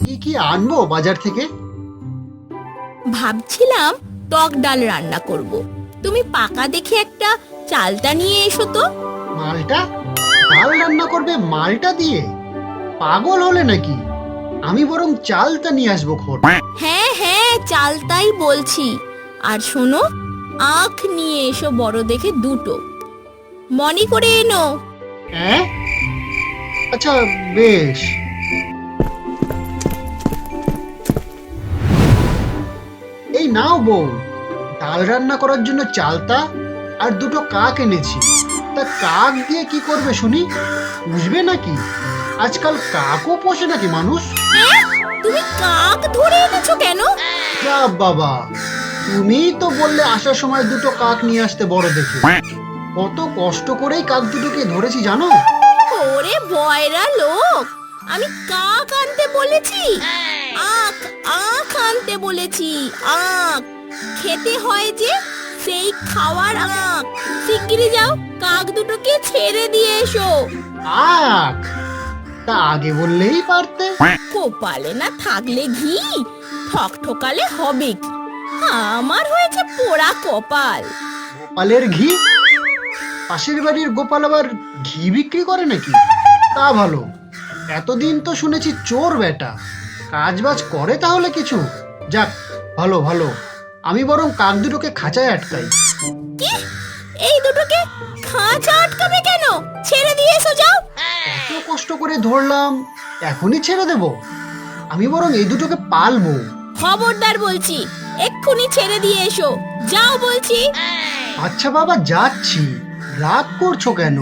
কি কি আনবো বাজার থেকে? ভাবছিলাম টক ডাল রান্না করব। তুমি পাকা দেখে একটা চালটা নিয়ে এসো তো। মালটা? ডাল রান্না করবে মালটা দিয়ে? পাগল হলে নাকি? আমি বরং চালটা নিয়ে আসবো খোর। হ্যাঁ হ্যাঁ, চালতাই বলছি। আর শোনো, আখ নিয়ে এসো বড় দেখে দুটো, মনে করে এনো। হ্যাঁ, আচ্ছা, বেশ। এই নাও বউ, ডাল রান্না করার জন্য চালতা আর দুটো কাক এনেছি। তা কাক দিয়ে কি করবে শুনি? বুঝবে নাকি? আজকাল কাকও পোষে নাকি মানুষ? তুমি কাক ধরে এনেছো কেন? যা বাবা, তুমিই তো বললে আসার সময় দুটো কাক নিয়ে আসতে বড় দেখে। কত কষ্ট করেই কাক দুটোকে ধরেছি জানো? ওরে বয়রা লোক, আমি কাক আনতে বলেছি? আখ, আখ আনতে বলেছি। আখ খেতে হয় যে, সেই খাওয়ার আখ। শিগগিরই যাও, কাক দুটোকে ছেড়ে দিয়ে এসো। আখ? তা আগে বললেই পারতে। কপালে না থাকলে ঘি, ঠক ঠকালে হবে কি? আমার হয়েছে পোড়া কপাল। গোপালের ঘি? পাশের বাড়ির গোপাল আবার ঘি বিক্রি করে নাকি? তা ভালো। এতদিন তো শুনেছি চোর বেটা। কাজ বাজ করে তাহলে কিছু? যাক, ভালো ভালো। আমি বরং কাক দুটোকে খাঁচায় আটকাই। কি? এই দুটোকে খাঁচা আটকাবে কেন? ছেড়ে দিয়ে এসো, যাও। এত কষ্ট করে ধরলাম, এখনই ছেড়ে দেব? আমি বরং এই দুটোকে পালবো। খবরদার বলছি, এক্ষুনি ছেড়ে দিয়ে এসো, যাও বলছি। আচ্ছা বাবা, যাচ্ছি। রাগ করছো কেন?